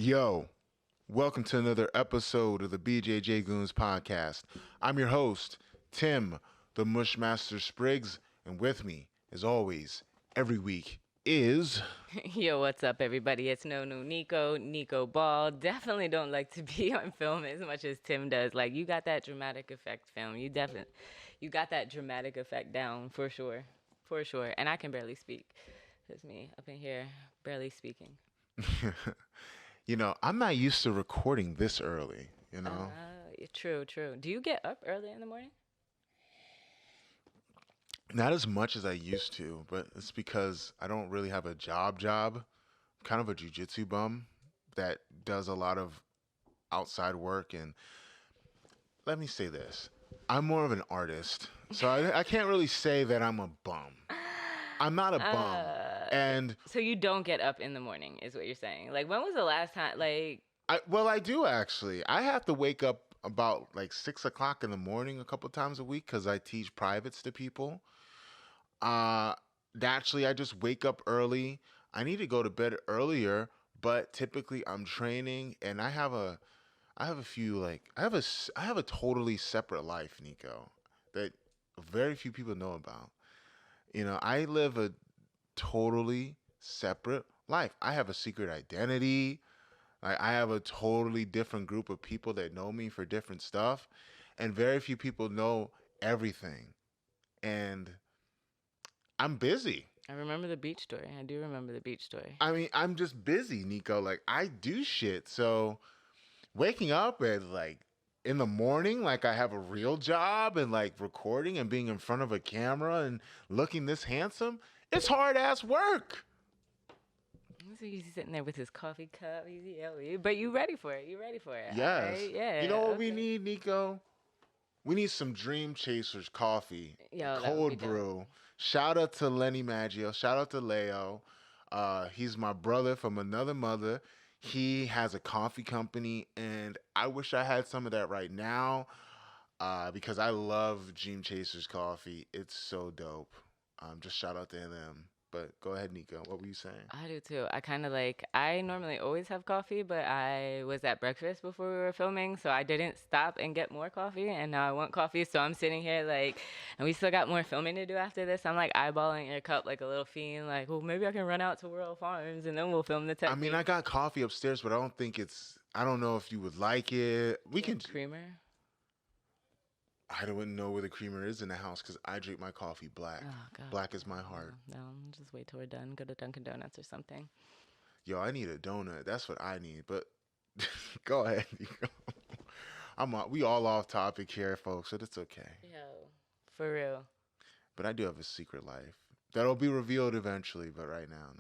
Yo, welcome to another episode of the Bjj Goons podcast. I'm your host, Tim, the Mushmaster Spriggs, and with me, as always, every week is. Yo, what's up, everybody? It's no new Nico Ball. Definitely don't like to be on film as much as Tim does. Like, you got that dramatic effect film. You got that dramatic effect down for sure. And I can barely speak. It's me up in here barely speaking. I'm not used to recording this early. True. Do you get up early in the morning? Not as much as I used to, but it's because I don't really have a job. I'm kind of a jujitsu bum that does a lot of outside work. And let me say this, I'm more of an artist. So I can't really say that I'm a bum. I'm not a bum. And So you don't get up in the morning, is what you're saying. Like, when was the last time? Like, I do actually. I have to wake up about like 6 o'clock in the morning a couple times a week because I teach privates to people. Uh, Naturally, I just wake up early. I need to go to bed earlier, but typically I'm training, and I have a few like I have a totally separate life, Nico, that very few people know about. I live a totally separate life. I have a secret identity. I have a totally different group of people that know me for different stuff, and very few people know everything. And I'm busy. I remember the beach story. I do remember the beach story. I mean, I'm just busy, Nico. Like I do shit. So waking up at like in the morning, like I have a real job and like recording and being in front of a camera and looking this handsome, it's hard ass work. So he's sitting there with his coffee cup. But you ready for it? You ready for it? All Yes. right. Yeah. You know what we Okay. need, Nico? We need some Dream Chasers coffee, Yo, that would be cold dope. brew. Shout out to Lenny Maggio. Shout out to Leo. He's my brother from another mother. He has a coffee company, and I wish I had some of that right now because I love Dream Chasers coffee. It's so dope. Just shout out to them. But go ahead, Nico. What were you saying? I do too. I normally always have coffee, but I was at breakfast before we were filming, so I didn't stop and get more coffee, and now I want coffee, so I'm sitting here like, and we still got more filming to do after this. I'm like eyeballing your cup like a little fiend, like, well, maybe I can run out to World Farms and then we'll film the I mean, I technique. got coffee upstairs, but I don't think it's. I don't know if you would like it. We You can. have creamer? I don't know where the creamer is in the house because I drink my coffee black. Oh, God. Black is my heart. No, just wait till we're done. Go to Dunkin' Donuts or something. Yo, I need a donut. That's what I need. But go ahead. We all off topic here, folks, so it's okay. Yo, for real. But I do have a secret life that'll be revealed eventually. But right now,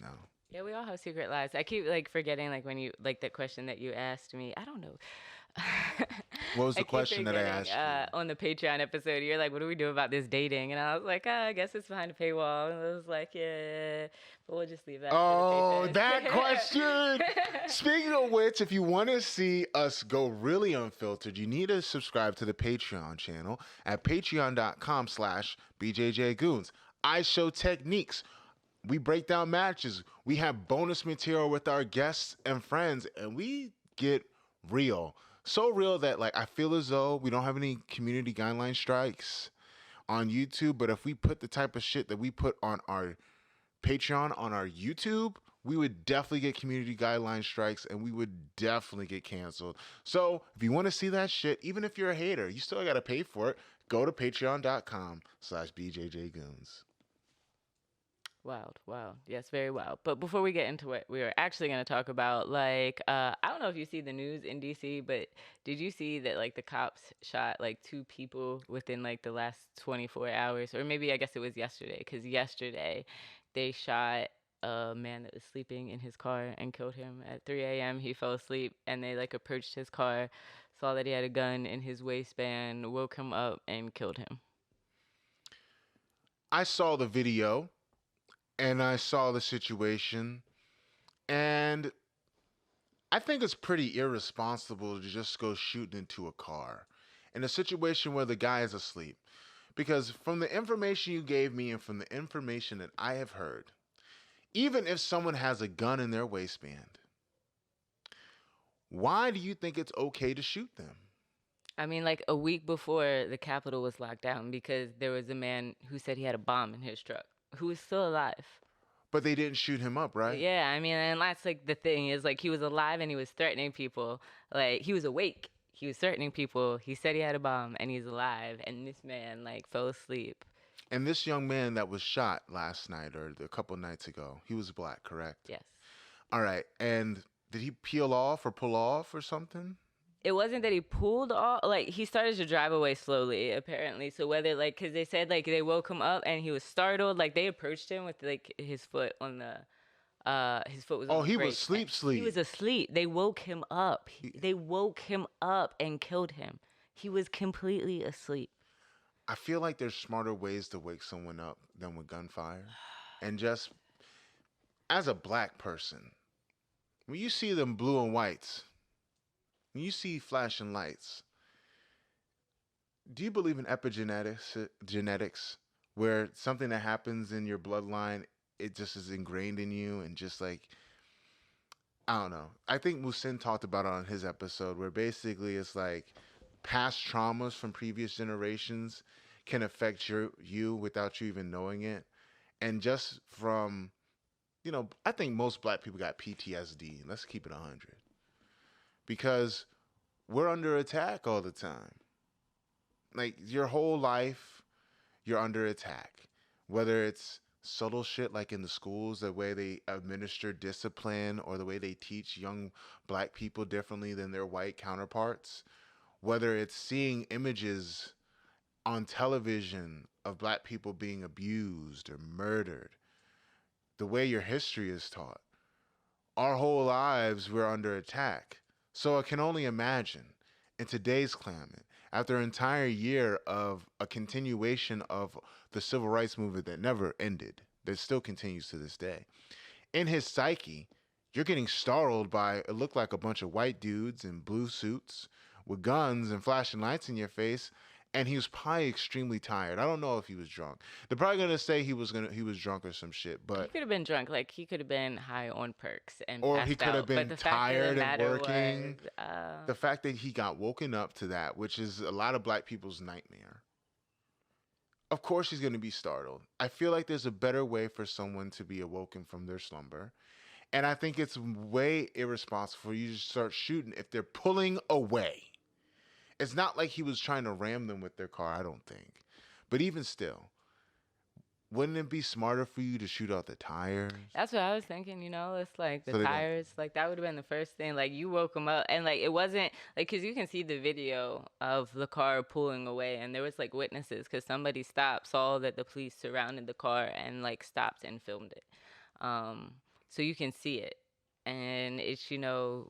no. Yeah, we all have secret lives. I keep like forgetting like when you like the question that you asked me. I don't know. What was I the keep question that I forgetting asked you? on the Patreon episode. You're like, "What do we do about this dating?" And I was like, I guess it's behind a paywall." And I was like, "Yeah, but we'll just leave that for the Oh, papers." that question. Speaking of which, if you want to see us go really unfiltered, you need to subscribe to the Patreon channel at patreon.com/BJJ I show techniques. We break down matches. We have bonus material with our guests and friends, and we get real. So real that like I feel as though we don't have any community guideline strikes on YouTube, but if we put the type of shit that we put on our Patreon on our YouTube, we would definitely get community guideline strikes and we would definitely get canceled. So if you want to see that shit, even if you're a hater, you still got to pay for it. Go to patreon.com/BJJ Goons. Wild, wild. Yes, very wild. But before we get into it, we are actually going to talk about like I don't know if you see the news in DC, but did you see that like the cops shot like two people within like the last 24 hours, or maybe I guess it was yesterday, because yesterday they shot a man that was sleeping in his car and killed him at 3 a.m. He fell asleep and they like approached his car, saw that he had a gun in his waistband, woke him up and killed him. I saw the video and I saw the situation, and I think it's pretty irresponsible to just go shooting into a car in a situation where the guy is asleep. Because from the information you gave me and from the information that I have heard, even if someone has a gun in their waistband, Why do you think it's okay to shoot them? I mean, like a week before the Capitol was locked down because there was a man who said he had a bomb in his truck who is still alive. But they didn't shoot him up, right? Yeah, I mean, and that's like the thing is like he was alive and he was threatening people. Like he was awake. He was threatening people. He said he had a bomb and he's alive. And this man like fell asleep. And this young man that was shot last night or a couple nights ago, he was black, correct? Yes. All right. And did he peel off or pull off or something? It wasn't that he pulled off, like he started to drive away slowly apparently. So whether like cuz they said like they woke him up and he was startled, like they approached him with like his foot on the his foot was on Oh, the he brake. was sleep, He was sleep. asleep. They woke him up. He, They woke him up and killed him. He was completely asleep. I feel like there's smarter ways to wake someone up than with gunfire. And just as a black person, when you see them blue and whites, when you see flashing lights, do you believe in genetics, where something that happens in your bloodline, it just is ingrained in you and just like I don't know. I think Musin talked about it on his episode where basically it's like past traumas from previous generations can affect you without you even knowing it. And just from, I think most black people got PTSD. Let's keep it 100. Because we're under attack all the time. Like your whole life, you're under attack. Whether it's subtle shit like in the schools, the way they administer discipline or the way they teach young black people differently than their white counterparts, whether it's seeing images on television of black people being abused or murdered, the way your history is taught. Our whole lives we're under attack. So I can only imagine in today's climate, after an entire year of a continuation of the civil rights movement that never ended, that still continues to this day, in his psyche, you're getting startled by it looked like a bunch of white dudes in blue suits with guns and flashing lights in your face, and he was probably extremely tired. I don't know if he was drunk. They're probably gonna say he was drunk or some shit, He but could have been drunk, like he could have been high on perks and or he passed could have out. But been the fact of the tired and matter was, working. The fact that he got woken up to that, which is a lot of black people's nightmare. Of course he's going to be startled. I feel like there's a better way for someone to be awoken from their slumber. And I think it's way irresponsible for you to start shooting if they're pulling away. It's not like he was trying to ram them with their car, I don't think. But even still, wouldn't it be smarter for you to shoot out the tires? that's what I was thinking, you know? It's like the So they don't. tires, like that would have been the first thing. Like you woke him up, and like it wasn't like, cause you can see the video of the car pulling away, and there was like witnesses, cause somebody stopped, saw that the police surrounded the car, and like stopped and filmed it. So you can see it. And it's,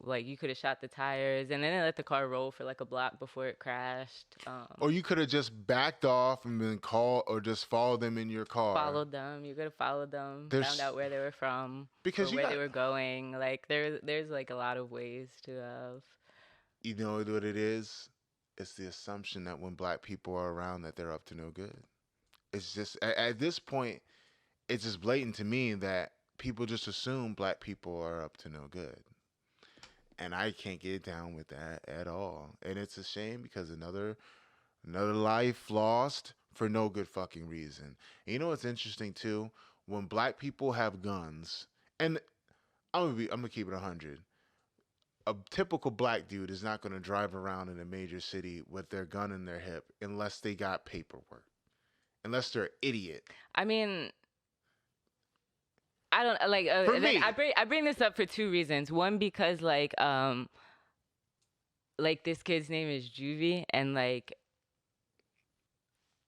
like you could have shot the tires and then they let the car roll for like a block before it crashed. Or you could have just backed off and been called or just followed them in your car. Followed them. You could have followed them, There's found out where they were from, because or you where got they were going. Like there's like a lot of ways to have. you know what it is? It's the assumption that when black people are around that they're up to no good. It's just at this point, it's just blatant to me that people just assume black people are up to no good. And I can't get down with that at all. And it's a shame because another life lost for no good fucking reason. And you know what's interesting too? When black people have guns, and I'm gonna keep it 100. A typical black dude is not gonna drive around in a major city with their gun in their hip unless they got paperwork. Unless they're an idiot. I mean, I don't like. For me, I bring this up for two reasons. One, because like this kid's name is Juvie, and like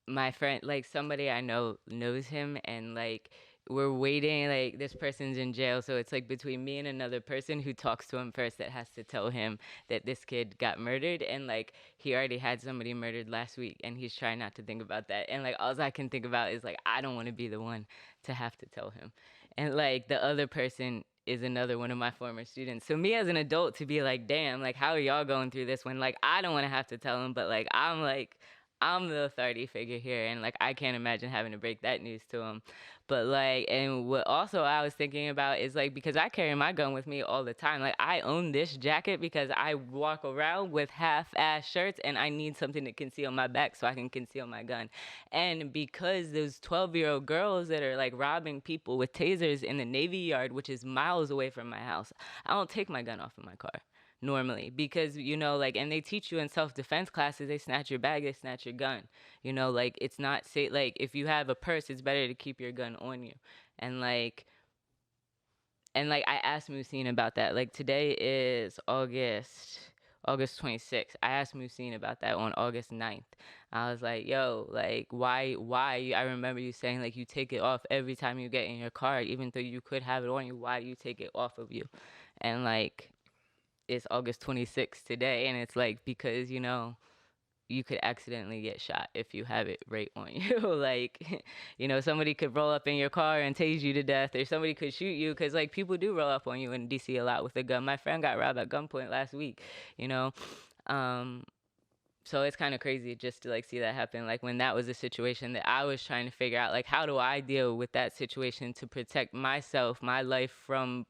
my friend, like somebody I know knows him, and like we're waiting, like this person's in jail, so it's like between me and another person who talks to him first that has to tell him that this kid got murdered, and like he already had somebody murdered last week, and he's trying not to think about that, and like all I can think about is like I don't want to be the one to have to tell him, and like the other person is another one of my former students. So me as an adult to be like, damn, like how are y'all going through this when like I don't want to have to tell him, but like I'm like I'm the authority figure here, and like I can't imagine having to break that news to him. But like, and what also I was thinking about is like because I carry my gun with me all the time. Like I own this jacket because I walk around with half-ass shirts, and I need something to conceal my back so I can conceal my gun. And because those 12-year-old girls that are like robbing people with tasers in the Navy Yard, which is miles away from my house, I don't take my gun off of my car normally because like and they teach you in self-defense classes, they snatch your bag, they snatch your gun, like it's not safe. Like if you have a purse, it's better to keep your gun on you. And like I asked Musine about that. Like today is August 26th. I asked Musine about that on August 9th. I was like, yo, like, why? I remember you saying, like, you take it off every time you get in your car, even though you could have it on you. Why do you take it off of you? And, like, it's August 26th today, and it's like because you could accidentally get shot if you have it right on you. Like, somebody could roll up in your car and tase you to death, or somebody could shoot you because like people do roll up on you in DC a lot with a gun. My friend got robbed at gunpoint last week. You know, um, so it's kind of crazy just to like see that happen. Like when that was a situation that I was trying to figure out, like how do I deal with that situation to protect myself, my life from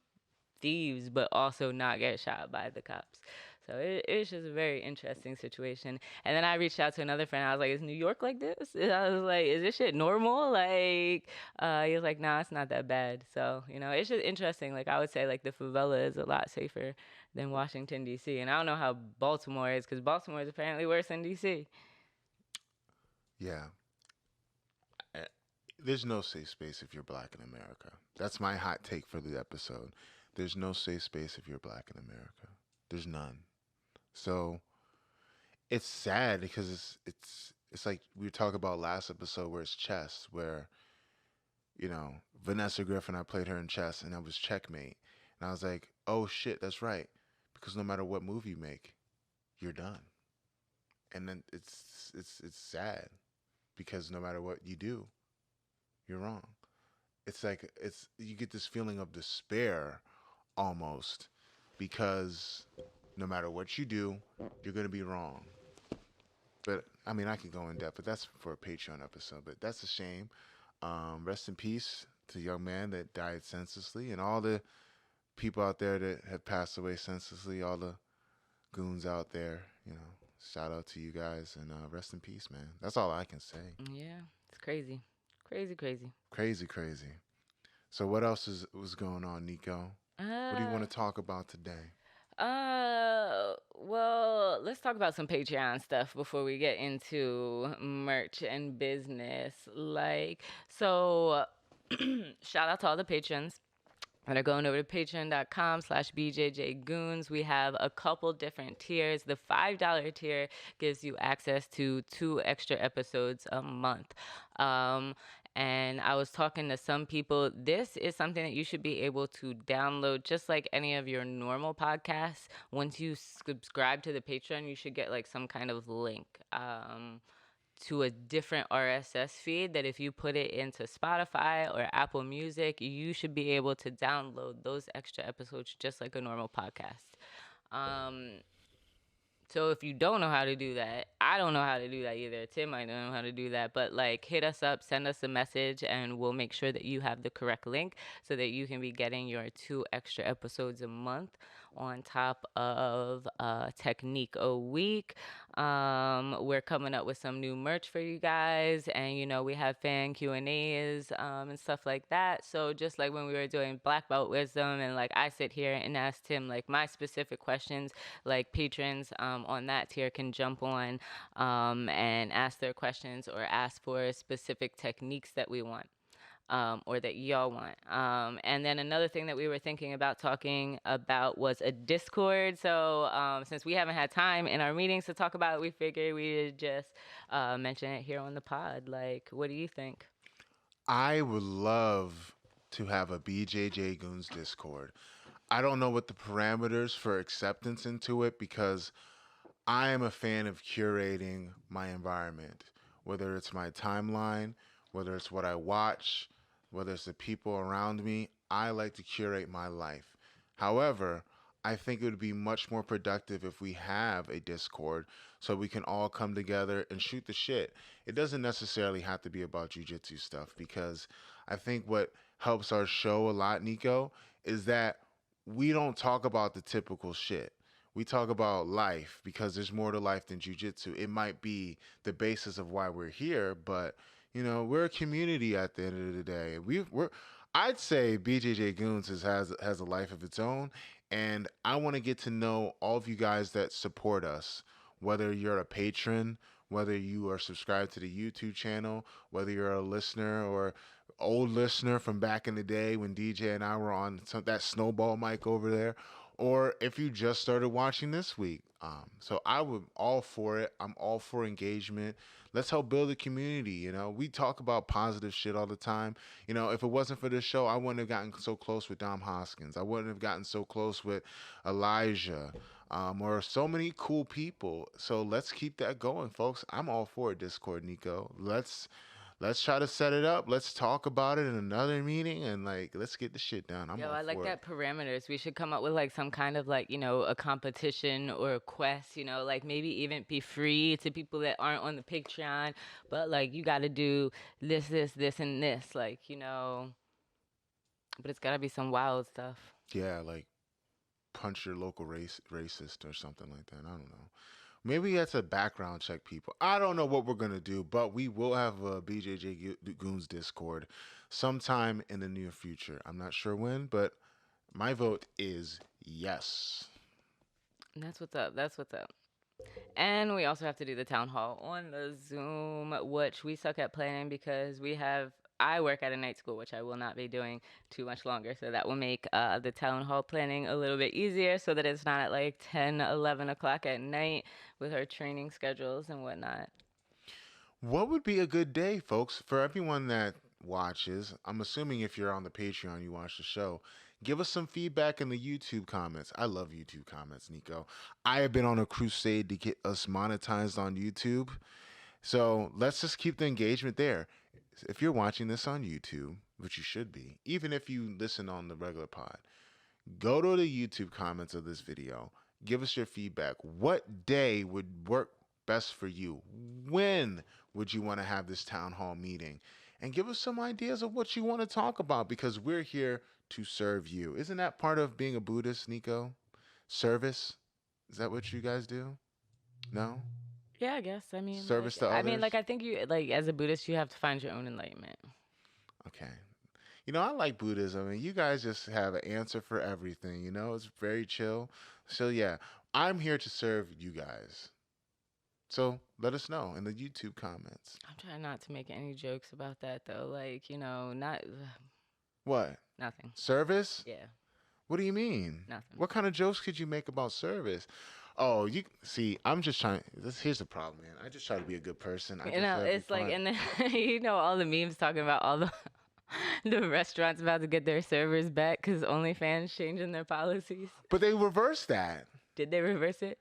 thieves, but also not get shot by the cops. So it's just a very interesting situation. And then I reached out to another friend. I was like, "Is New York like this?" And I was like, "Is this shit normal?" Like, he was like, "Nah, it's not that bad." So it's just interesting. Like I would say, like the favela is a lot safer than Washington D.C. And I don't know how Baltimore is because Baltimore is apparently worse than D.C. Yeah. Uh, There's no safe space if you're black in America. That's my hot take for the episode. There's no safe space if you're black in America. There's none. So it's sad because it's like we were talking about last episode where it's chess, where Vanessa Griffin, I played her in chess, and that was Checkmate, and I was like, oh shit, that's right, because no matter what move you make, you're done, and then it's sad because no matter what you do, you're wrong. It's like you get this feeling of despair almost because no matter what you do, you're gonna be wrong. But I mean, I could go in depth, but that's for a Patreon episode. But that's a shame. Rest in peace to the young man that died senselessly, and all the people out there that have passed away senselessly. All the goons out there, shout out to you guys, and rest in peace, man. That's all I can say. Yeah, it's crazy, crazy, crazy. Crazy, crazy. So what else was going on, Nico? What do you Uh, want to talk about today? well, let's talk about some Patreon stuff before we get into merch and business. Like, so shout out to all the patrons that are going over to patreon.com/BJJ Goons. We have a couple different tiers. The $5 tier gives you access to 2 extra episodes a month. And I was talking to some people. This is something that you should be able to download just like any of your normal podcasts. Once you subscribe to the Patreon, you should get like some kind of link. To a different RSS feed that if you put it into Spotify or Apple Music, you should be able to download those extra episodes just like a normal podcast. Um, so if you don't know how to do that, I don't know how to do that either. Tim might not know how to do that, but like hit us up, send us a message, and we'll make sure that you have the correct link so that you can be getting your 2 extra episodes a month on top of Technique a week. We're coming up with some new merch for you guys, and we have fan Q&As and stuff like that. So just like when we were doing Black Belt Wisdom, and like I sit here and ask Tim like my specific questions, like patrons on that tier can jump on and ask their questions or ask for specific techniques that we want. Or that y'all want. And then another thing that we were thinking about talking about was a Discord. So since we haven't had time in our meetings to talk about it, we figured we'd just mention it here on the pod. Like, what do you think? I would love to have a BJJ Goons Discord. I don't know what the parameters for acceptance into it because I am a fan of curating my environment, whether it's my timeline, whether it's what I watch, whether it's the people around me. I like to curate my life. However, I think it would be much more productive if we have a Discord so we can all come together and shoot the shit. It doesn't necessarily have to be about jujitsu stuff because I think what helps our show a lot, Nico, is that we don't talk about the typical shit. We talk about life because there's more to life than jujitsu. It might be the basis of why we're here, but we're a community at the end of the day. I'd say BJJ Goons has a life of its own, and I want to get to know all of you guys that support us, whether you're a patron, whether you are subscribed to the YouTube channel, whether you're a listener or old listener from back in the day when DJ and I were on that snowball mic over there, or if you just started watching this week. So I would all for it. I'm all for engagement. Let's help build a community. We talk about positive shit all the time. If it wasn't for this show, I wouldn't have gotten so close with Dom Hoskins. I wouldn't have gotten so close with Elijah, or so many cool people. So let's keep that going, folks. I'm all for it, Discord, Nico. Let's try to set it up. Let's talk about it in another meeting and let's get the shit done. I'm Yo, all I like for it. that parameters. We should come up with some kind of a competition or a quest, like maybe even be free to people that aren't on the Patreon, but you got to do this, and this, but it's got to be some wild stuff. Yeah, like punch your local racist or something like that. I don't know. Maybe that's a background check, people. I don't know what we're gonna do, but we will have a BJJ Goons Discord sometime in the near future. I'm not sure when, but my vote is yes. That's what's up. That's what's up. And we also have to do the town hall on the Zoom, which we suck at planning because I work at a night school, which I will not be doing too much longer. So that will make the town hall planning a little bit easier so that it's not at 10, 11 o'clock at night with our training schedules and whatnot. What would be a good day, folks, for everyone that watches? I'm assuming if you're on the Patreon, you watch the show. Give us some feedback in the YouTube comments. I love YouTube comments, Nico. I have been on a crusade to get us monetized on YouTube. So let's just keep the engagement there. If you're watching this on YouTube, which you should be, even if you listen on the regular pod, go to the YouTube comments of this video. Give us your feedback. What day would work best for you? When would you want to have this town hall meeting? And give us some ideas of what you want to talk about because we're here to serve you. Isn't that part of being a Buddhist, Nico? Service? Is that what you guys do? No? Yeah, I guess. I mean, Service to others? I think you as a Buddhist, you have to find your own enlightenment. Okay. I like Buddhism. I mean, you guys just have an answer for everything. It's very chill. So, yeah, I'm here to serve you guys. So, let us know in the YouTube comments. I'm trying not to make any jokes about that, though. Not. What? Nothing. Service? Yeah. What do you mean? Nothing. What kind of jokes could you make about service? Oh, you see, I'm just trying. Here's the problem, man. I just try to be a good person. It's and then all the memes talking about all the the restaurants about to get their servers back because OnlyFans changing their policies. But they reversed that. Did they reverse it?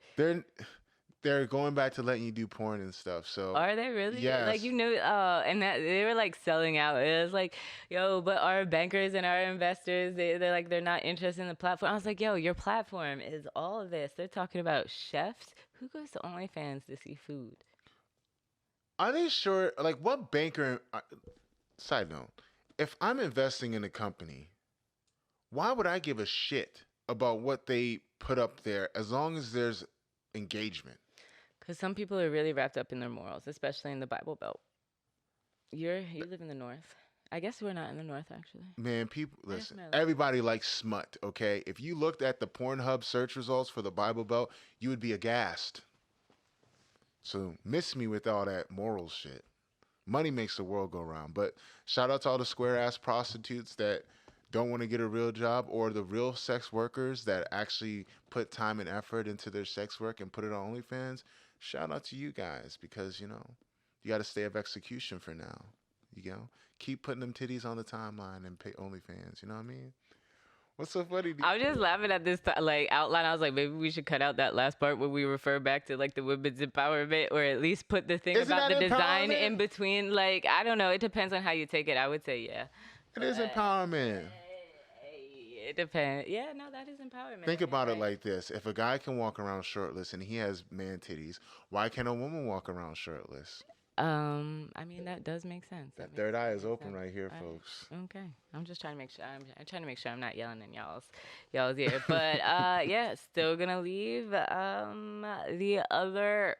They're going back to letting you do porn and stuff. So are they really? Yes. And that they were selling out. It was yo, but our bankers and our investors, they're not interested in the platform. I was like, yo, your platform is all of this. They're talking about chefs. Who goes to OnlyFans to see food? Are they sure? What banker? Side note: if I'm investing in a company, why would I give a shit about what they put up there as long as there's engagement? Because some people are really wrapped up in their morals, especially in the Bible Belt. You live in the North. I guess we're not in the North, actually. Man, people, listen, everybody likes smut, okay? If you looked at the Pornhub search results for the Bible Belt, you would be aghast. So miss me with all that moral shit. Money makes the world go round. But shout out to all the square-ass prostitutes that don't want to get a real job, or the real sex workers that actually put time and effort into their sex work and put it on OnlyFans. Shout out to you guys because, you got to stay of execution for now. Keep putting them titties on the timeline and pay OnlyFans. You know what I mean? What's so funny? I was just laughing at this outline. I was like, maybe we should cut out that last part where we refer back to the women's empowerment, or at least put the thing about the design in between. I don't know. It depends on how you take it. I would say, yeah. It is empowerment. It depends. Yeah, no, that is empowerment, Think and you're about it right. like this: if a guy can walk around shirtless and he has man titties, why can't a woman walk around shirtless? I mean that does make sense. That That third eye is makes open sense. right here, All folks. right. Okay. I'm just trying to make sure. I'm trying to make sure I'm not yelling in y'all's ear. But yeah, still gonna leave the other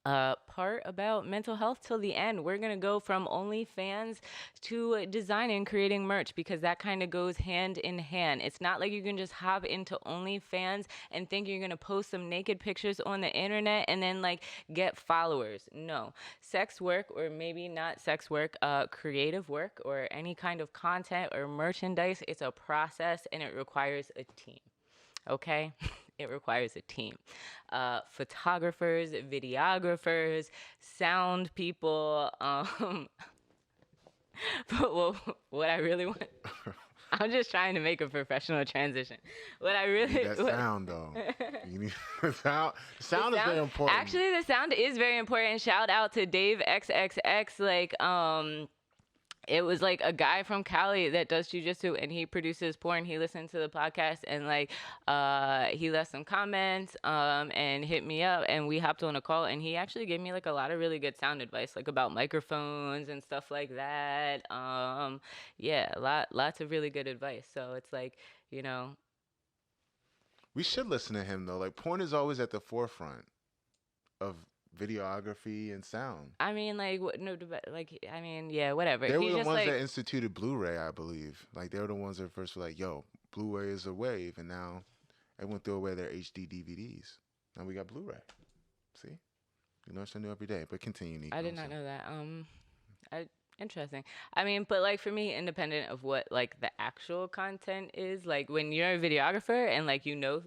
part about mental health till the end. We're gonna go from OnlyFans to designing and creating merch because that kind of goes hand in hand. It's not like you can just hop into OnlyFans and think you're gonna post some naked pictures on the internet and then like get followers. No, sex work, or maybe not sex work, creative work or any kind of content or merchandise, it's a process and it requires a team. Okay? It requires a team. Photographers, videographers, sound people. But what I really want, I'm just trying to make a professional transition. What I You need really, that what, sound though. You need the sound. the Sound is sound, very important. actually, the sound is very important. Shout out to Dave XXX. Like, it was like a guy from Cali that does jujitsu and he produces porn. He listened to the podcast and like he left some comments and hit me up and we hopped on a call and he actually gave me like a lot of really good sound advice like about microphones and stuff like that. Yeah, lots of really good advice. So it's like, you know, We should listen to him though. Like porn is always at the forefront of videography and sound. I mean like no like I mean yeah, whatever. They were He's the just ones that like instituted Blu-ray, I believe. Like they were the ones that first were like, "Yo, Blu-ray is a wave," and now everyone threw away their HD DVDs. Now we got Blu-ray. See, you learn something new every day. But continue, Nico. I I'm did not sorry. know that. Interesting. I mean, but like for me, independent of what like the actual content is, like when you're a videographer and like you know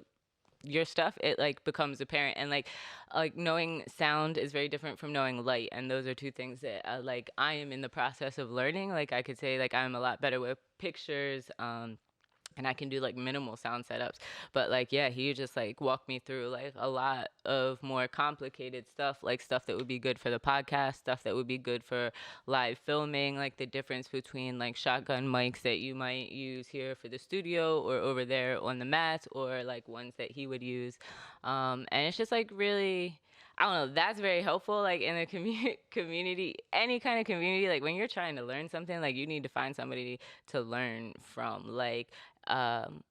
your stuff, it like becomes apparent and like knowing sound is very different from knowing light, and those are two things that like I am in the process of learning. Like I could say like I'm a lot better with pictures. And I can do like minimal sound setups. But like, yeah, he just like walked me through like a lot of more complicated stuff, like stuff that would be good for the podcast, stuff that would be good for live filming, like the difference between like shotgun mics that you might use here for the studio or over there on the mats or like ones that he would use. And it's just like really. I don't know. That's very helpful. Like in a community, any kind of community. Like when you're trying to learn something, like you need to find somebody to learn from. Like um,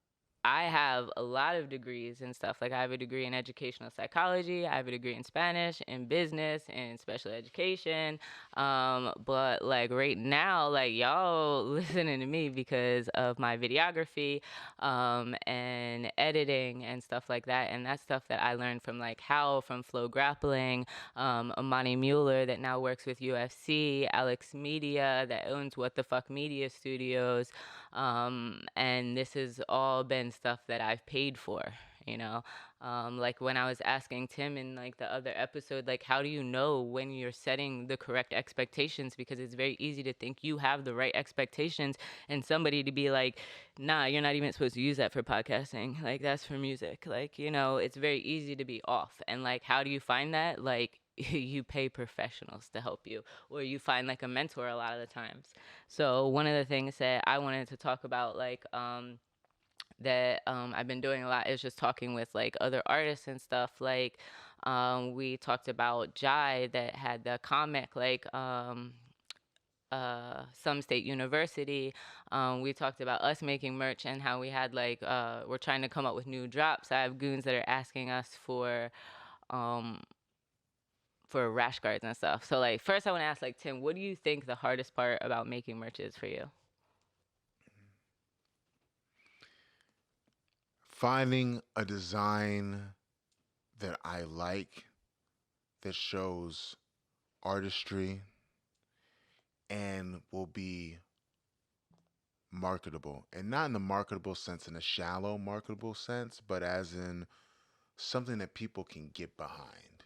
I have a lot of degrees and stuff. Like I have a degree in educational psychology. I have a degree in Spanish, in business, in special education. But like right now, like y'all listening to me because of my videography, and editing and stuff like that. And that's stuff that I learned from like Hal from Flow Grappling, Amani Mueller that now works with UFC, Alex Media that owns What the Fuck Media Studios. And this has all been stuff that I've paid for, you know. Like when I was asking Tim in like the other episode, like how do you know when you're setting the correct expectations? Because it's very easy to think you have the right expectations and somebody to be like, nah, you're not even supposed to use that for podcasting. Like that's for music. Like, you know, it's very easy to be off. And like, how do you find that? Like, you pay professionals to help you, or you find like a mentor a lot of the times. So one of the things that I wanted to talk about, like that I've been doing a lot, is just talking with like other artists and stuff. Like we talked about Jai that had the comic, like some state university. We talked about us making merch and how we had like we're trying to come up with new drops. I have goons that are asking us um for rash guards and stuff. So like first I want to ask like Tim, what do you think the hardest part about making merch is for you? Finding a design that I like that shows artistry and will be marketable. And not in the marketable sense, in a shallow marketable sense, but as in something that people can get behind.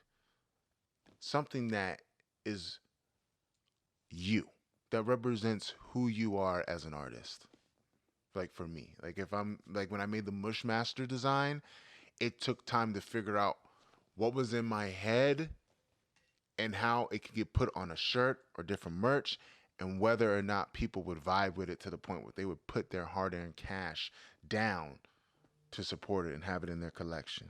Something that is you, that represents who you are as an artist. Like for me, like if I'm like when I made the Mushmaster design, it took time to figure out what was in my head and how it could get put on a shirt or different merch and whether or not people would vibe with it to the point where they would put their hard-earned cash down to support it and have it in their collection.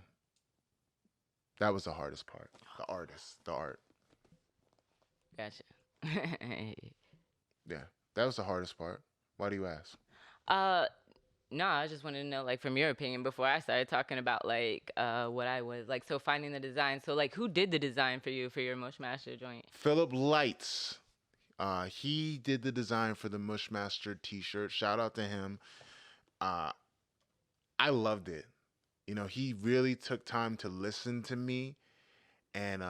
That was the hardest part. The artist, the art. Gotcha. Yeah, that was the hardest part. Why do you ask? uh, no, I just wanted to know, like, from your opinion before I started talking about like what I was like. So finding the design. So like, who did the design for you for your Mushmaster joint? Philip Lights. He did the design for the Mushmaster T-shirt. Shout out to him. Uh, I loved it. You know, he really took time to listen to me and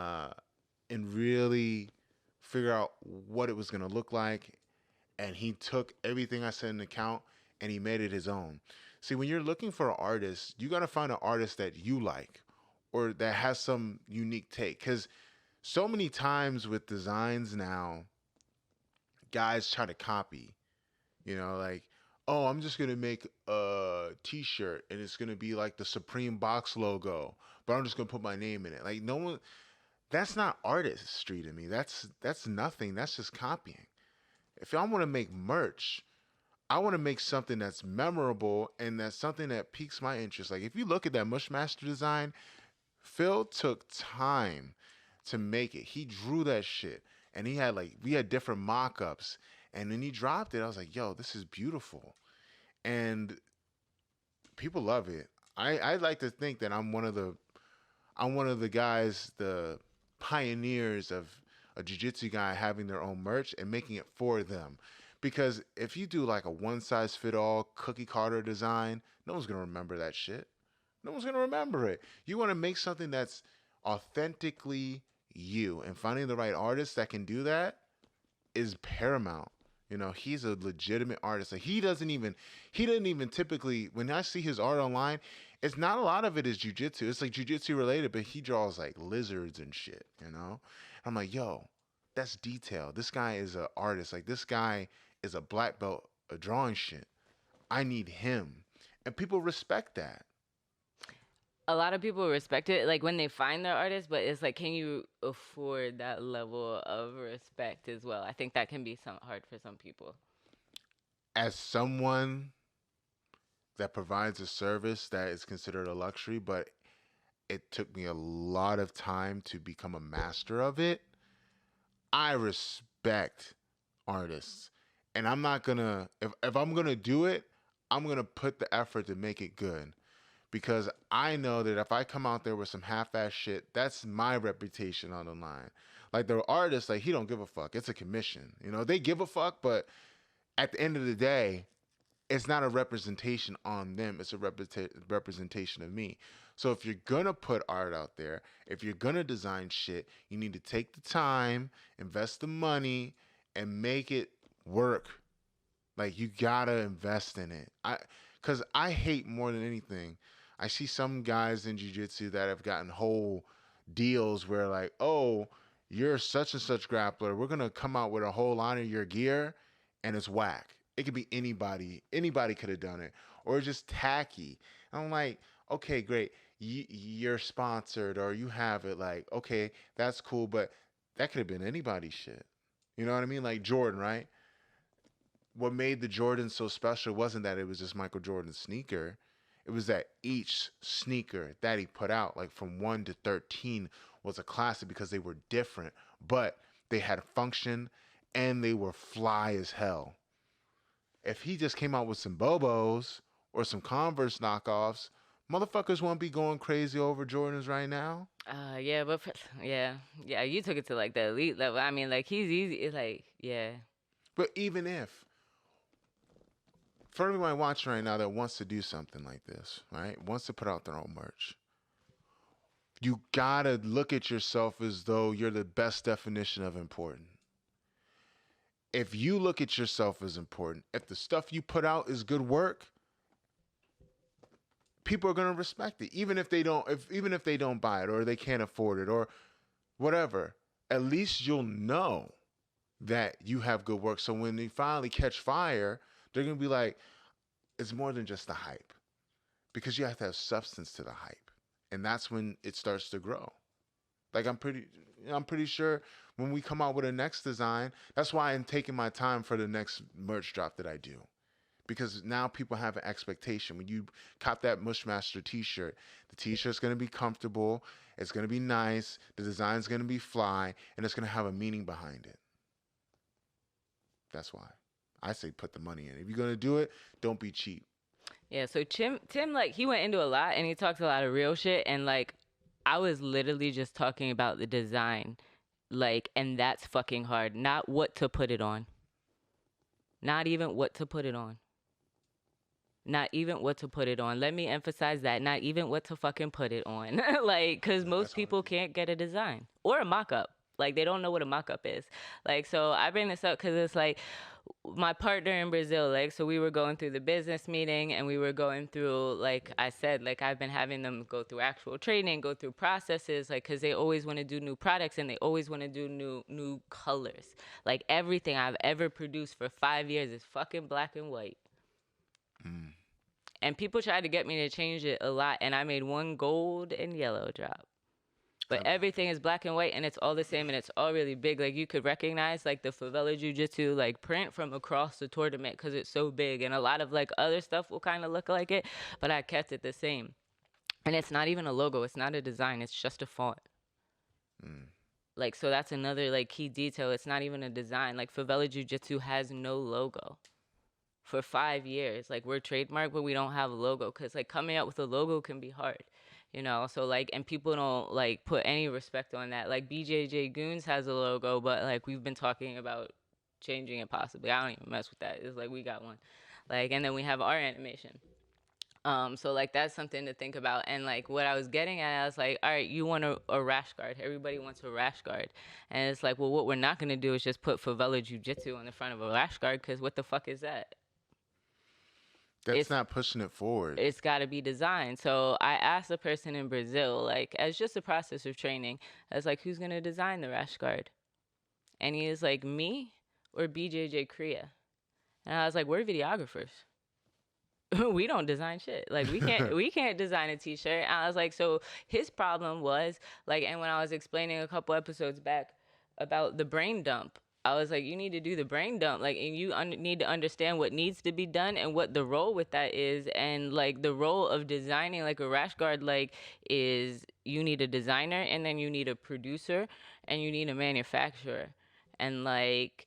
really figure out what it was gonna look like. And he took everything I said into account and he made it his own. See, when you're looking for an artist, you gotta find an artist that you like or that has some unique take. Because so many times with designs now, guys try to copy. You know, like, oh, I'm just gonna make a T-shirt and it's gonna be like the Supreme box logo, but I'm just gonna put my name in it. Like, no one. That's not artistry to me. That's nothing. That's just copying. If I want to make merch, I want to make something that's memorable and that's something that piques my interest. Like if you look at that Mushmaster design, Phil took time to make it. He drew that shit, and he had like we had different mock-ups, and then he dropped it. I was like, yo, this is beautiful, and people love it. I like to think that I'm one of the guys, the pioneers of a jiu-jitsu guy having their own merch and making it for them. Because if you do like a one size fit all cookie cutter design, no one's gonna remember that shit. No one's gonna remember it. You want to make something that's authentically you, and finding the right artist that can do that is paramount. You know, he's a legitimate artist. Like he doesn't even typically when I see his art online, it's not a lot of it is jujitsu. It's like jujitsu related, but he draws like lizards and shit, you know? I'm like, yo, that's detail. This guy is an artist. Like this guy is a black belt drawing shit. I need him. And people respect that. A lot of people respect it like when they find their artist, but it's like, can you afford that level of respect as well? I think that can be some hard for some people. As someone that provides a service that is considered a luxury, but it took me a lot of time to become a master of it. I respect artists. And I'm not gonna if I'm gonna do it, I'm gonna put the effort to make it good. Because I know that if I come out there with some half-ass shit, that's my reputation on the line. Like the artist, like he don't give a fuck. It's a commission. You know, they give a fuck, but at the end of the day, it's not a representation on them. It's a representation of me. So if you're gonna put art out there, if you're gonna design shit, you need to take the time, invest the money, and make it work. Like you gotta invest in it. Cause I hate more than anything. I see some guys in jiu-jitsu that have gotten whole deals where like, oh, you're such and such grappler. We're gonna come out with a whole line of your gear, and it's whack. It could be anybody. Anybody could have done it, or it's just tacky. I'm like, okay, great. You're sponsored, or you have it. Like, okay, that's cool, but that could have been anybody's shit. You know what I mean? Like Jordan, right? What made the Jordan so special wasn't that it was just Michael Jordan's sneaker. It was that each sneaker that he put out, like from 1 to 13, was a classic because they were different, but they had function and they were fly as hell. If he just came out with some Bobos or some Converse knockoffs, motherfuckers won't be going crazy over Jordans right now. Yeah, but yeah, yeah, you took it to like the elite level. I mean, like he's easy. It's like, yeah, But even if, for everyone watching right now that wants to do something like this, right, wants to put out their own merch, you gotta look at yourself as though you're the best definition of important. If you look at yourself as important, if the stuff you put out is good work, people are gonna respect it, even if they don't buy it or they can't afford it or whatever. At least you'll know that you have good work. So when they finally catch fire, they're gonna be like, it's more than just the hype, because you have to have substance to the hype, and that's when it starts to grow. Like I'm pretty sure when we come out with a next design, that's why I'm taking my time for the next merch drop that I do. Because now people have an expectation. When you cop that Mushmaster t-shirt, the t-shirt's going to be comfortable, it's going to be nice, the design's going to be fly, and it's going to have a meaning behind it. That's why I say put the money in. If you're going to do it, don't be cheap. Yeah, so Tim, like, he went into a lot and he talked a lot of real shit. And, like, I was literally just talking about the design. Like, and that's fucking hard. Not what to put it on. Not even what to put it on. Not even what to put it on. Let me emphasize that. Not even what to fucking put it on. Like, because Yeah, most that's hard. people can't get a design or a mock up. Like, they don't know what a mock up is. Like, so I bring this up because it's like, my partner in Brazil, like, so we were going through the business meeting and we were going through, like I said, like, I've been having them go through actual training, go through processes, like, because they always want to do new products and they always want to do new colors. Like, everything I've ever produced for 5 years is fucking black and white. Mm. And people tried to get me to change it a lot, and I made one gold and yellow drop. But everything is black and white, and it's all the same, and it's all really big. Like, you could recognize, like, the favela jiu-jitsu, like, print from across the tournament because it's so big. And a lot of, like, other stuff will kind of look like it, but I kept it the same. And it's not even a logo. It's not a design. It's just a font. Mm. Like, so that's another, like, key detail. It's not even a design. Like, favela jiu-jitsu has no logo. For 5 years, like, we're trademarked, but we don't have a logo because, like, coming up with a logo can be hard, you know. So, like, and people don't, like, put any respect on that. Like, Bjj Goons has a logo, but, like, we've been talking about changing it possibly. I don't even mess with that. It's like, we got one, like, and then we have our animation. So, like, that's something to think about. And, like, what I was getting at, I was like, all right, you want a rash guard. Everybody wants a rash guard. And it's like, well, what we're not going to do is just put favela jiu-jitsu on the front of a rash guard, because what the fuck is that? That's It's not pushing it forward. it's got to be designed. So I asked a person in Brazil, like, as just a process of training, I was like, who's going to design the rash guard? And he was like, me or BJJ Korea? And I was like, we're videographers. We don't design shit. Like, we can't design a t-shirt. And I was like, so his problem was, like, and when I was explaining a couple episodes back about the brain dump, I was like, you need to do the brain dump, like, and you need to understand what needs to be done and what the role with that is. And, like, the role of designing, like, a rash guard, like, is you need a designer, and then you need a producer, and you need a manufacturer. And, like,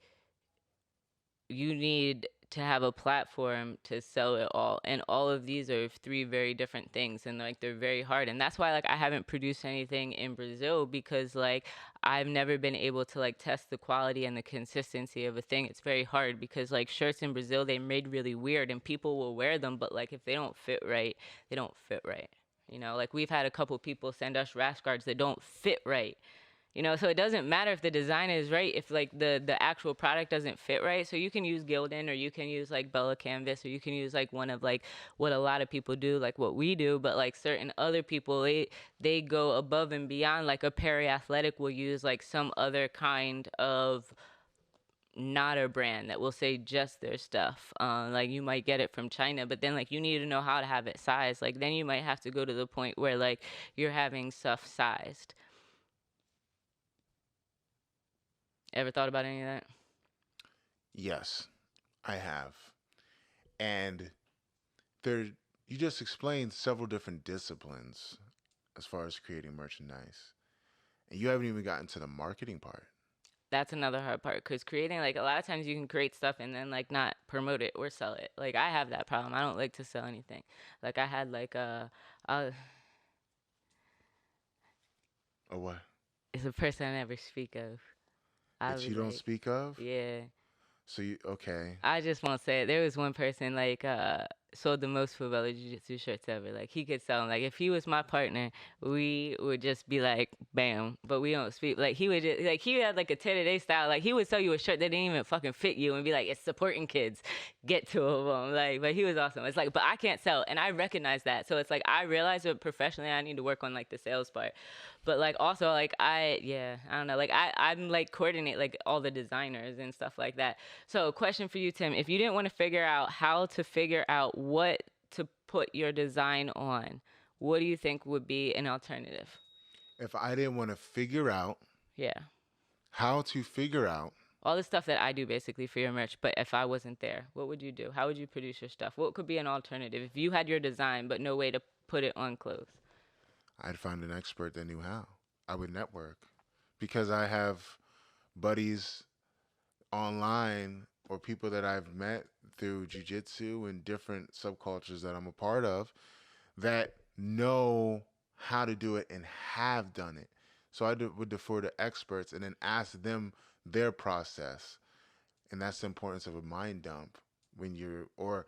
you need to have a platform to sell it all, and all of these are three very different things, and, like, they're very hard. And that's why, like, I haven't produced anything in Brazil, because, like, I've never been able to, like, test the quality and the consistency of a thing. It's very hard because, like, shirts in Brazil, they made really weird, and people will wear them, but, like, if they don't fit right, they don't fit right. You know, like, we've had a couple people send us rash guards that don't fit right. You know, so it doesn't matter if the design is right, if, like, the actual product doesn't fit right. So you can use Gildan, or you can use, like, Bella Canvas, or you can use, like, one of, like, what a lot of people do, like what we do. But, like, certain other people, they go above and beyond. Like, a Perry Athletic will use, like, some other kind of, not a brand that will say just their stuff. Like, you might get it from China, but then, like, you need to know how to have it sized. Like, then you might have to go to the point where, like, you're having stuff sized. Ever thought about any of that? Yes, I have. And there, you just explained several different disciplines as far as creating merchandise. And you haven't even gotten to the marketing part. That's another hard part, because creating, like, a lot of times you can create stuff and then, like, not promote it or sell it. Like, I have that problem. I don't like to sell anything. Like, I had, like, uh Or what? it's a person I never speak of. I That was you don't like, speak of? yeah, So you, okay. I just won't say it. There was one person, like, sold the most favela jiu-jitsu shirts ever. Like, he could sell them. Like, if he was my partner, we would just be like, bam. But we don't speak. Like, he would just, like, he had, like, a 10-a-day style. Like, he would sell you a shirt that didn't even fucking fit you and be like, it's supporting kids. Get two of them. Like, but he was awesome. It's like, but I can't sell. And I recognize that. So it's like, I realize that professionally I need to work on, like, the sales part. But, like, also, like, yeah, I don't know. Like, I'm, like, coordinate, like, all the designers and stuff like that. So, question for you, Tim. If you didn't want to figure out how to figure out what to put your design on, what do you think would be an alternative? If I didn't want to figure out Yeah. how to figure out, All the stuff that I do basically for your merch, but if I wasn't there, what would you do? How would you produce your stuff? What could be an alternative if you had your design but no way to put it on clothes? I'd find an expert that knew how. I would network because I have buddies online or people that I've met through jujitsu and different subcultures that I'm a part of that know how to do it and have done it. So would defer to experts and then ask them their process. And that's the importance of a mind dump when you're, or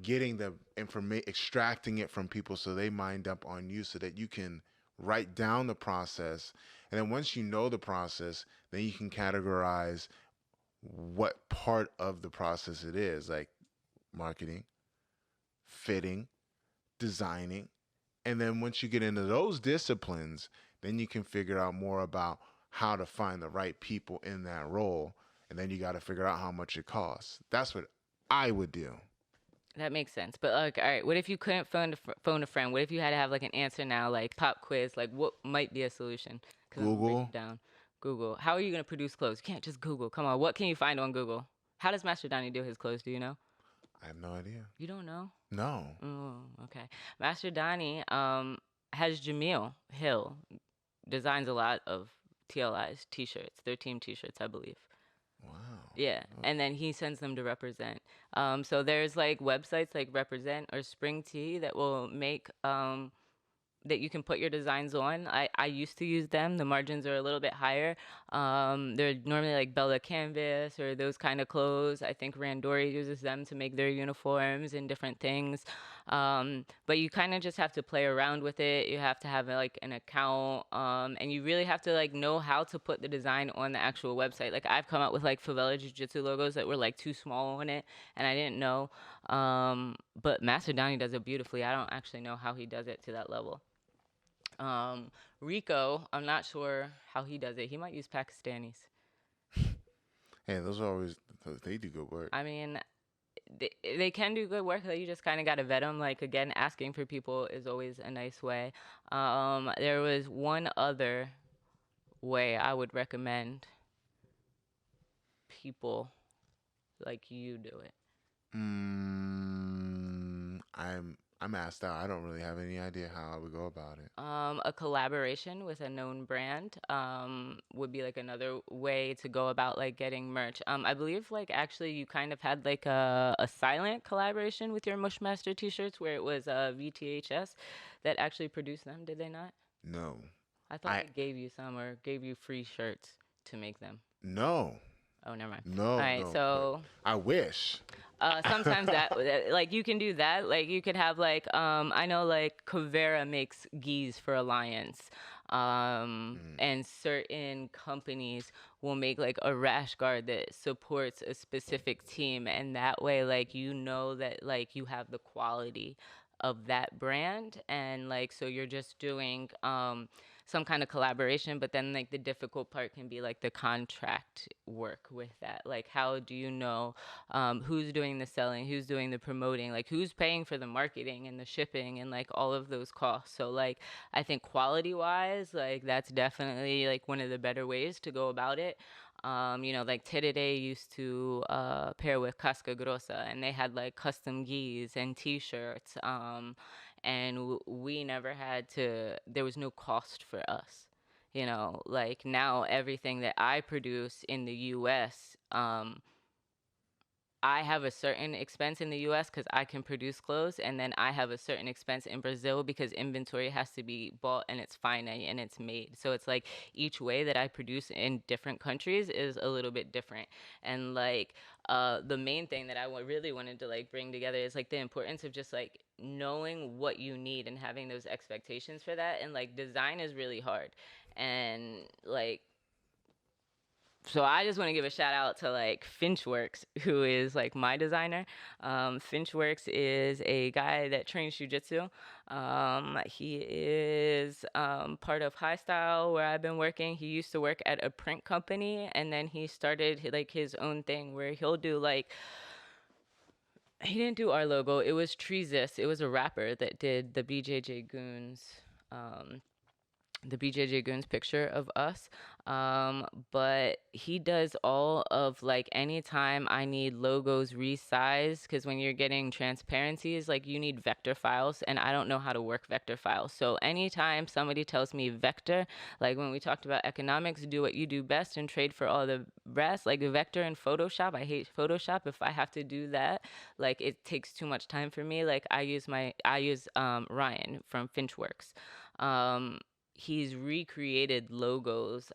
getting the information, extracting it from people so they mind dump on you so that you can write down the process. And then once you know the process, then you can categorize what part of the process it is, like marketing, fitting, designing. And then once you get into those disciplines, then you can figure out more about how to find the right people in that role. And then you got to figure out how much it costs. That's what I would do. That makes sense. But like, all right, what if you couldn't phone a friend? What if you had to have like an answer now, like pop quiz? Like, what might be a solution? Because I'm gonna break it Google, down. Google. How are you gonna produce clothes? You can't just Google. Come on. What can you find on Google? How does Master Donnie do his clothes? Do you know? I have no idea. You don't know? No. Oh, okay. Master Donnie has Jamil Hill designs a lot of TLI's t-shirts. Their team t-shirts, I believe. Wow. Yeah, and then he sends them to Represent. So there's like websites like Represent or Spring Tea that will make that you can put your designs on. I used to use them. The margins are a little bit higher. They're normally like Bella Canvas or those kind of clothes. I think Randori uses them to make their uniforms and different things. But you kind of just have to play around with it. You have to have like an account, and you really have to like know how to put the design on the actual website. Like I've come up with like Favela Jiu Jitsu logos that were like too small on it, and I didn't know. But Master Donnie does it beautifully. I don't actually know how he does it to that level. Um, Rico, I'm not sure how he does it. He might use Pakistanis. Hey, those are always, they do good work. I mean, they can do good work. Like, you just kind of got to vet them. Like, again, asking for people is always a nice way. There was one other way I would recommend people like you do it. I'm asked out. I don't really have any idea how I would go about it. A collaboration with a known brand would be like another way to go about like getting merch. I believe like actually you kind of had like a silent collaboration with your Mushmaster t-shirts where it was VTHS that actually produced them. Did they not? No. I thought I they gave you some or gave you free shirts to make them. no. Oh, never mind. All No, right, no. But so I wish. sometimes like you can do that. Like you could have like I know like Covera makes gis for Alliance. Mm. And certain companies will make like a rash guard that supports a specific team, and that way like you know that like you have the quality of that brand, and like so you're just doing some kind of collaboration, but then like the difficult part can be like the contract work with that. Like how do you know who's doing the selling, who's doing the promoting, like who's paying for the marketing and the shipping and like all of those costs. So like I think quality wise, like that's definitely like one of the better ways to go about it. Like Terere used to pair with Casca Grossa, and they had like custom gis and T-shirts. And we never had to. There was no cost for us. Like now everything that I produce in the U.S. I have a certain expense in the US because I can produce clothes, and then I have a certain expense in Brazil because inventory has to be bought and it's finite and it's made. So it's like each way that I produce in different countries is a little bit different. And like the main thing that I really wanted to like bring together is like the importance of just like knowing what you need and having those expectations for that. And like design is really hard. And like so I just want to give a shout out to like Finchworks, who is like my designer. Finchworks is a guy that trains jujitsu. He is part of High Style, where I've been working. He used to work at a print company, and then he started like his own thing where he'll do like he didn't do our logo. It was Treesis. It was a rapper that did the Bjj Goons. Um, the BJJ Goons picture of us. But he does all of like anytime I need logos resized, because when you're getting transparencies, like you need vector files, and I don't know how to work vector files. So anytime somebody tells me vector, like when we talked about economics, do what you do best and trade for all the rest, like vector and Photoshop. I hate Photoshop. If I have to do that, like it takes too much time for me. Like I use Ryan from Finchworks. Um, he's recreated logos,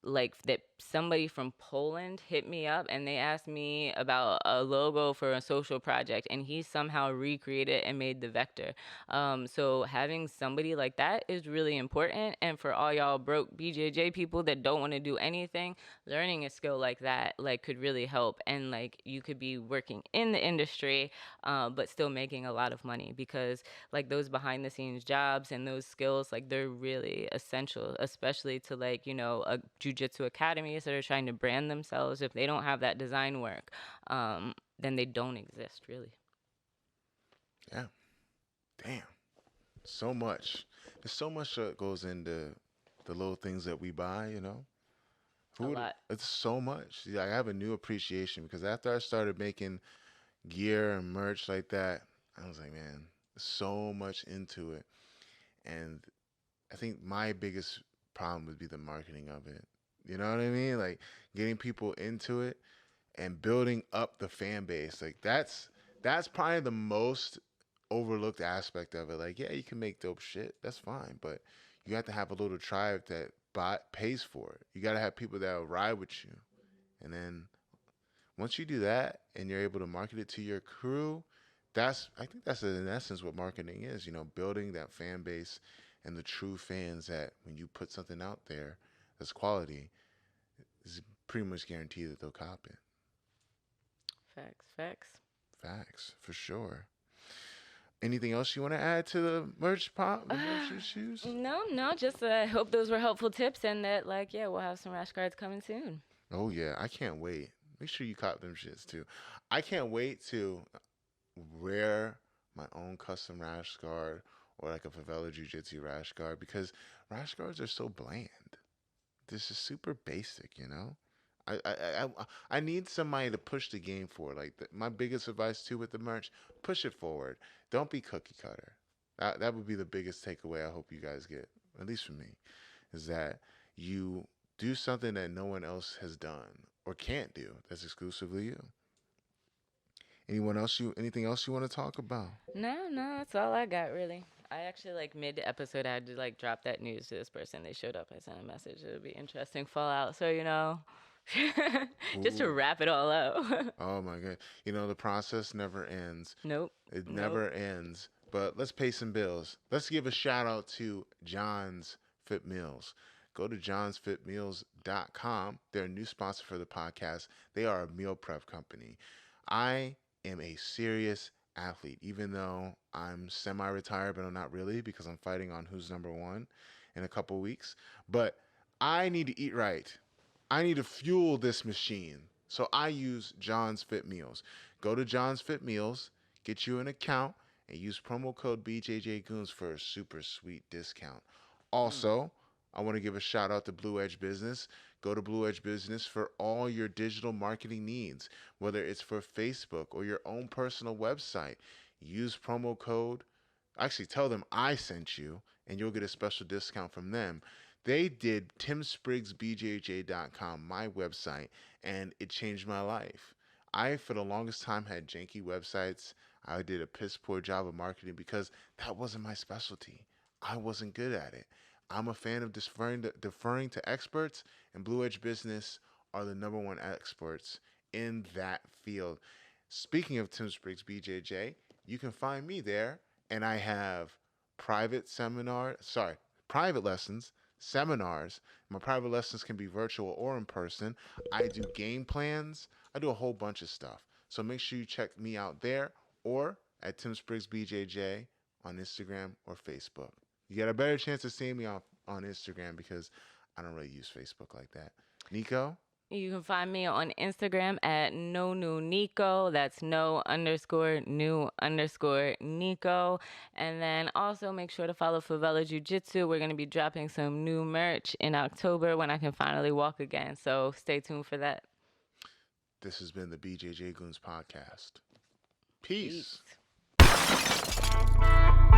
like that somebody from Poland hit me up and they asked me about a logo for a social project, and he somehow recreated and made the vector. So having somebody like that is really important. And for all y'all broke BJJ people that don't want to do anything, learning a skill like that like could really help. And like you could be working in the industry, but still making a lot of money, because like those behind the scenes jobs and those skills, like they're really essential, especially to like, a jujitsu academies that are trying to brand themselves. If they don't have that design work, then they don't exist really. Yeah. Damn. So much. There's so much that goes into the little things that we buy, you know? A Who would, lot. it's so much. Yeah, I have a new appreciation because after I started making gear and merch like that, I was like, man, so much into it. And I think my biggest problem would be the marketing of it. You know what I mean? Like getting people into it and building up the fan base. Like that's probably the most overlooked aspect of it. Like, yeah, you can make dope shit. That's fine, but you have to have a little tribe that pays for it. You got to have people that will ride with you. And then once you do that and you're able to market it to your crew, I think that's in essence what marketing is, building that fan base and the true fans that when you put something out there that's quality, it's pretty much guaranteed that they'll cop it. Facts, facts. Facts, for sure. Anything else you want to add to the merch pop, the merch Uh, issues? no, no, just I hope those were helpful tips, and that like yeah, we'll have some rash guards coming soon. Oh yeah, I can't wait. Make sure you cop them shits too. I can't wait to wear my own custom rash guard or like a favela jiu-jitsu rash guard because rash guards are so bland. This is super basic, you know. I need somebody to push the game forward. Like my biggest advice too with the merch, push it forward. Don't be cookie cutter. That would be the biggest takeaway. I hope you guys get, at least for me, is that you do something that no one else has done or can't do. That's exclusively you. Anything else you want to talk about? No, no, that's all I got really. I actually like mid episode I had to like drop that news to this person. They showed up. I sent a message. It would be interesting fallout. So just to Ooh. wrap it all out. Oh my god. The process never ends. Nope. It Nope. never ends. But let's pay some bills. Let's give a shout out to John's Fit Meals. Go to johnsfitmeals.com. They're a new sponsor for the podcast. They are a meal prep company. I am a serious athlete, even though I'm semi retired, but I'm not really because I'm fighting on who's number one in a couple weeks. But I need to eat right. I need to fuel this machine. So I use John's Fit Meals. Go to John's Fit Meals, get you an account, and use promo code BJJ Goons for a super sweet discount. Mm. Also, I want to give a shout out to Blue Edge Business. Go to Blue Edge Business for all your digital marketing needs, whether it's for Facebook or your own personal website. Use promo code. Actually, tell them I sent you, and you'll get a special discount from them. They did timspriggsbjj.com, my website, and it changed my life. I, for the longest time, had janky websites. I did a piss poor job of marketing because that wasn't my specialty. I wasn't good at it. I'm a fan of deferring to experts, and Blue Edge Business are the number one experts in that field. Speaking of Tim Spriggs BJJ, you can find me there, and I have private lessons, seminars. My private lessons can be virtual or in person. I do game plans. I do a whole bunch of stuff. So make sure you check me out there or at Tim Spriggs BJJ on Instagram or Facebook. You got a better chance of seeing me on Instagram because I don't really use Facebook like that. Nico? You can find me on Instagram at no new Nico. That's no underscore new underscore Nico. And then also make sure to follow Favela Jiu Jitsu. We're going to be dropping some new merch in October when I can finally walk again. So stay tuned for that. This has been the Bjj Goons podcast. Peace. Peace.